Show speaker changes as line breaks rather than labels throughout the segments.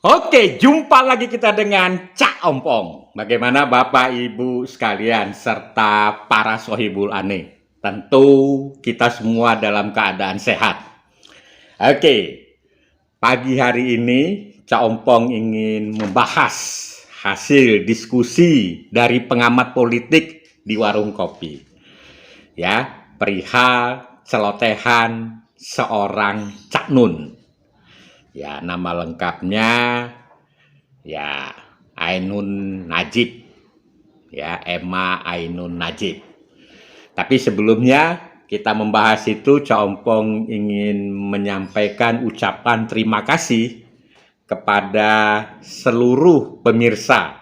Oke, jumpa lagi kita dengan Cak Ompong. Bagaimana Bapak Ibu sekalian serta para sohibul ane? Tentu kita semua dalam keadaan sehat. Oke, pagi hari ini Cak Ompong ingin membahas hasil diskusi dari pengamat politik di warung kopi. Ya, perihal celotehan seorang Cak Nun. Ya, nama lengkapnya ya Ainun Najib, ya Emma Ainun Najib. Tapi sebelumnya kita membahas itu, Cak Ompong ingin menyampaikan ucapan terima kasih kepada seluruh pemirsa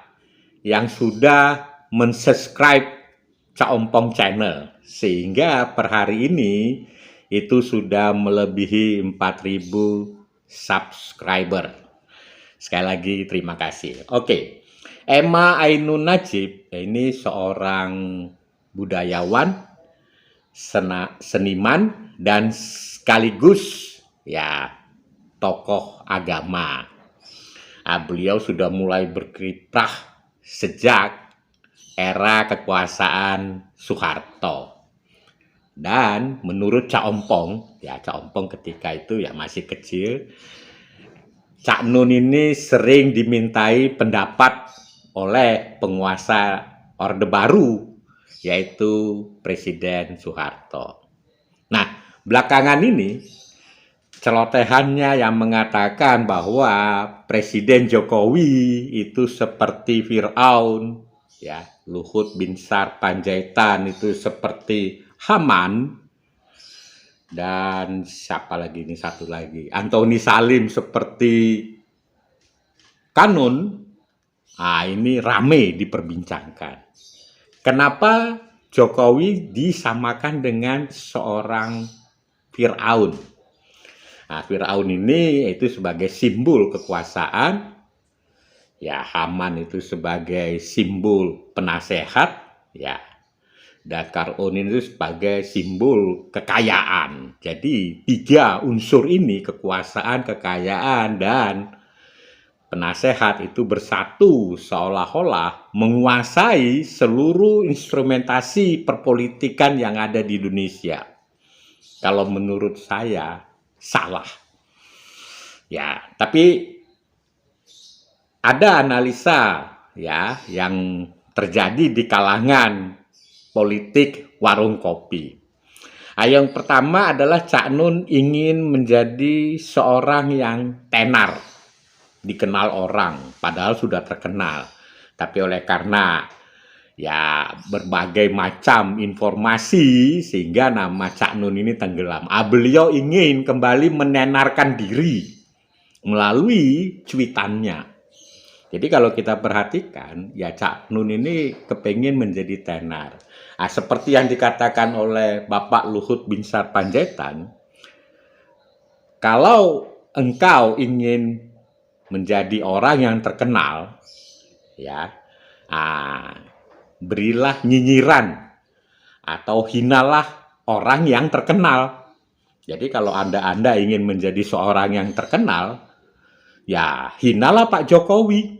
yang sudah mensubscribe Cak Ompong channel, sehingga per hari ini itu sudah melebihi 4.000 subscriber. Sekali lagi terima kasih. Oke, Emma Ainun Najib ini seorang budayawan, seniman, dan sekaligus ya tokoh agama. Beliau sudah mulai berkiprah sejak era kekuasaan Soeharto. Dan menurut Cak Ompong, ya Cak Ompong ketika itu ya masih kecil, Cak Nun ini sering dimintai pendapat oleh penguasa Orde Baru, yaitu Presiden Soeharto. Nah, belakangan ini celotehannya yang mengatakan bahwa Presiden Jokowi itu seperti Fir'aun, ya, Luhut Binsar Panjaitan itu seperti Haman, dan siapa lagi ini satu lagi, Antoni Salim seperti Kanun. Ini rame diperbincangkan. Kenapa Jokowi disamakan dengan seorang Fir'aun? Fir'aun ini itu sebagai simbol kekuasaan, ya Haman itu sebagai simbol penasehat, ya, dan Karun itu sebagai simbol kekayaan. Jadi 3 unsur ini, kekuasaan, kekayaan, dan penasehat itu bersatu seolah-olah menguasai seluruh instrumentasi perpolitikan yang ada di Indonesia. Kalau menurut saya salah. Ya, tapi ada analisa ya yang terjadi di kalangan politik warung kopi. Yang pertama adalah Cak Nun ingin menjadi seorang yang tenar, dikenal orang, padahal sudah terkenal. Tapi oleh karena ya berbagai macam informasi sehingga nama Cak Nun ini tenggelam. Beliau ingin kembali menenarkan diri melalui cuitannya. Jadi kalau kita perhatikan, ya Cak Nun ini kepengen menjadi tenar. Seperti yang dikatakan oleh Bapak Luhut Binsar Panjaitan, kalau engkau ingin menjadi orang yang terkenal, ya, berilah nyinyiran atau hinalah orang yang terkenal. Jadi kalau Anda ingin menjadi seorang yang terkenal, ya hinalah Pak Jokowi,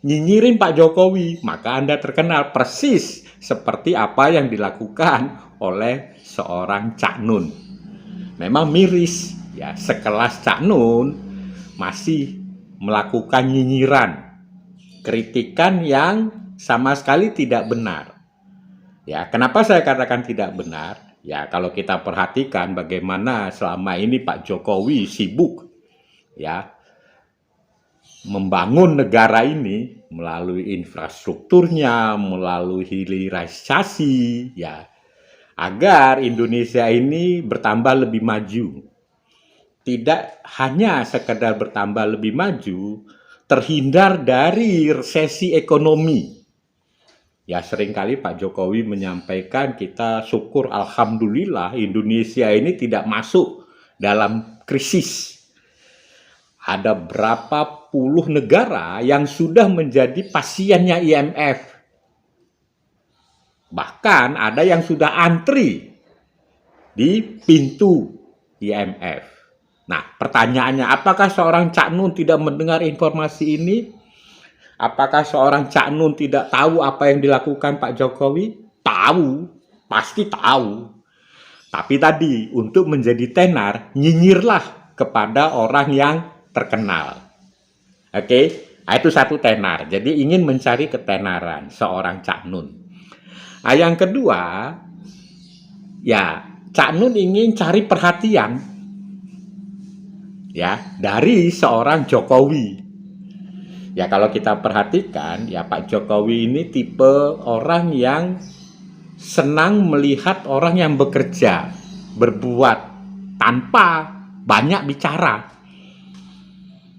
nyinyirin Pak Jokowi, maka Anda terkenal, persis seperti apa yang dilakukan oleh seorang Cak Nun. Memang miris, ya sekelas Cak Nun masih melakukan nyinyiran, kritikan yang sama sekali tidak benar. Ya, kenapa saya katakan tidak benar? Ya, kalau kita perhatikan bagaimana selama ini Pak Jokowi sibuk ya membangun negara ini melalui infrastrukturnya, melalui hilirisasi, ya, agar Indonesia ini bertambah lebih maju. Tidak hanya sekedar bertambah lebih maju, terhindar dari resesi ekonomi. Ya seringkali Pak Jokowi menyampaikan kita syukur alhamdulillah Indonesia ini tidak masuk dalam krisis. Ada berapa puluh negara yang sudah menjadi pasiennya IMF. Bahkan ada yang sudah antri di pintu IMF. Nah, pertanyaannya, apakah seorang Cak Nun tidak mendengar informasi ini? Apakah seorang Cak Nun tidak tahu apa yang dilakukan Pak Jokowi? Tahu, pasti tahu. Tapi tadi, untuk menjadi tenar, nyinyirlah kepada orang yang terkenal. Oke, nah, itu satu tenar. Jadi ingin mencari ketenaran seorang Cak Nun. Nah, yang kedua, ya Cak Nun ingin cari perhatian ya dari seorang Jokowi. Ya kalau kita perhatikan, ya Pak Jokowi ini tipe orang yang senang melihat orang yang bekerja, berbuat tanpa banyak bicara.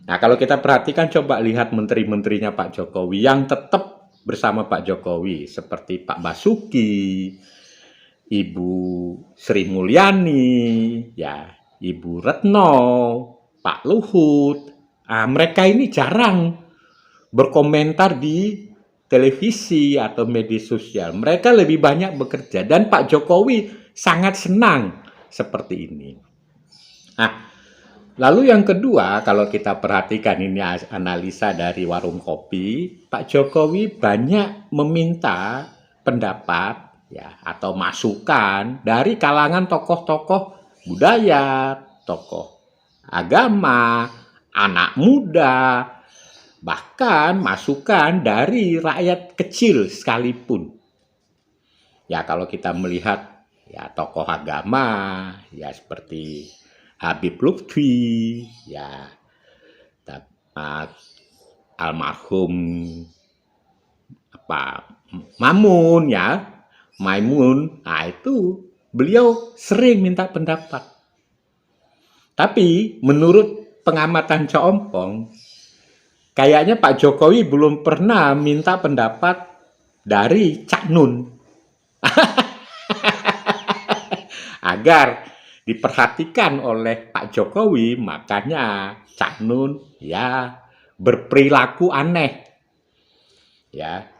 Nah, kalau kita perhatikan, coba lihat menteri-menterinya Pak Jokowi yang tetap bersama Pak Jokowi, seperti Pak Basuki, Ibu Sri Mulyani, ya, Ibu Retno, Pak Luhut. Nah, mereka ini jarang berkomentar di televisi atau media sosial. Mereka lebih banyak bekerja, dan Pak Jokowi sangat senang seperti ini. Nah, lalu yang kedua, kalau kita perhatikan, ini analisa dari Warung Kopi, Pak Jokowi banyak meminta pendapat ya atau masukan dari kalangan tokoh-tokoh budaya, tokoh agama, anak muda, bahkan masukan dari rakyat kecil sekalipun. Ya kalau kita melihat ya tokoh agama ya seperti Habib Lutfi, ya, almarhum Mamun, ya, Maimun. Nah itu beliau sering minta pendapat. Tapi menurut pengamatan Cak Ompong, kayaknya Pak Jokowi belum pernah minta pendapat dari Cak Nun agar diperhatikan oleh Pak Jokowi. Makanya Cak Nun ya berperilaku aneh. Ya,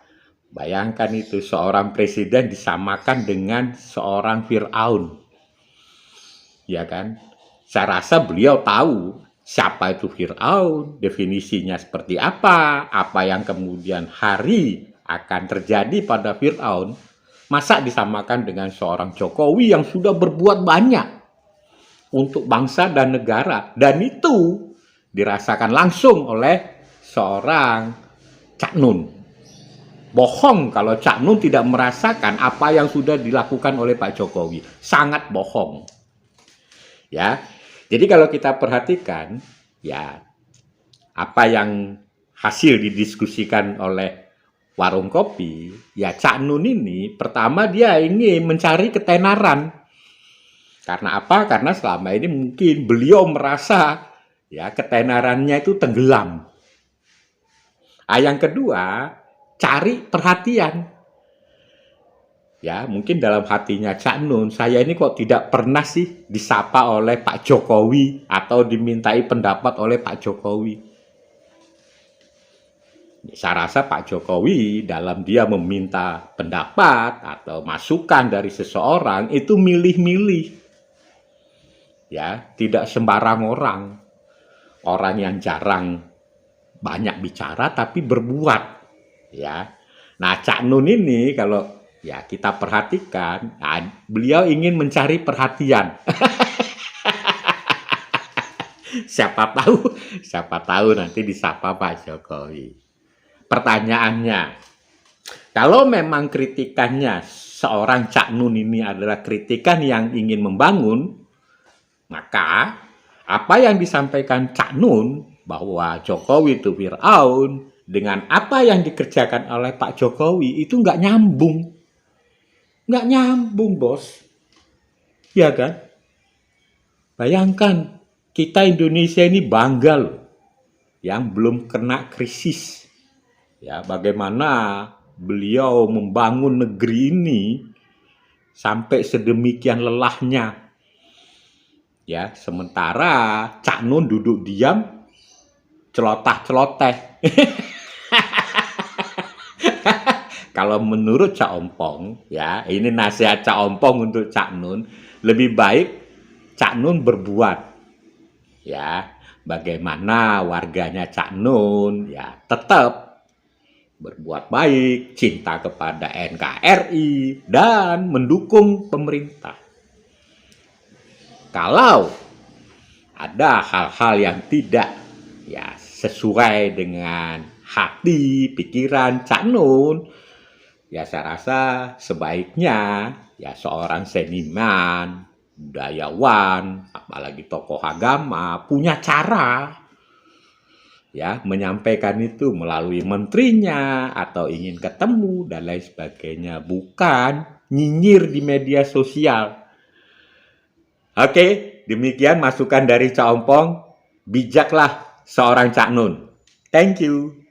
bayangkan itu, seorang presiden disamakan dengan seorang Fir'aun. Ya kan? Saya rasa beliau tahu siapa itu Fir'aun, definisinya seperti apa yang kemudian hari akan terjadi pada Fir'aun. Masa disamakan dengan seorang Jokowi yang sudah berbuat banyak untuk bangsa dan negara, dan itu dirasakan langsung oleh seorang Cak Nun. Bohong kalau Cak Nun tidak merasakan apa yang sudah dilakukan oleh Pak Jokowi. Sangat bohong. Ya. Jadi kalau kita perhatikan, ya apa yang hasil didiskusikan oleh Warung Kopi, ya Cak Nun ini pertama dia ingin mencari ketenaran. Karena apa? Karena selama ini mungkin beliau merasa ya ketenarannya itu tenggelam. Yang kedua, cari perhatian. Ya, mungkin dalam hatinya Cak Nun, saya ini kok tidak pernah sih disapa oleh Pak Jokowi atau dimintai pendapat oleh Pak Jokowi. Saya rasa Pak Jokowi dalam dia meminta pendapat atau masukan dari seseorang itu milih-milih. Ya, tidak sembarang orang. Orang yang jarang banyak bicara tapi berbuat. Ya. Nah, Cak Nun ini kalau ya kita perhatikan, nah, beliau ingin mencari perhatian. Siapa tahu nanti disapa Pak Jokowi. Pertanyaannya, kalau memang kritikannya seorang Cak Nun ini adalah kritikan yang ingin membangun, maka apa yang disampaikan Cak Nun bahwa Jokowi itu Fir'aun dengan apa yang dikerjakan oleh Pak Jokowi itu nggak nyambung. Nggak nyambung, bos. Ya kan? Bayangkan, kita Indonesia ini bangga loh, yang belum kena krisis. Ya, bagaimana beliau membangun negeri ini sampai sedemikian lelahnya. Ya, sementara Cak Nun duduk diam, celotah-celoteh. Kalau menurut Cak Ompong, ya, ini nasihat Cak Ompong untuk Cak Nun, lebih baik Cak Nun berbuat. ya, bagaimana warganya Cak Nun ya tetap berbuat baik, cinta kepada NKRI, dan mendukung pemerintah. Kalau ada hal-hal yang tidak ya sesuai dengan hati, pikiran Cak Nun, ya saya rasa sebaiknya ya seorang seniman, budayawan, apalagi tokoh agama punya cara ya menyampaikan itu melalui menterinya atau ingin ketemu dan lain sebagainya, bukan nyinyir di media sosial. Oke, demikian masukan dari Cak Ompong. Bijaklah seorang Cak Nun. Thank you.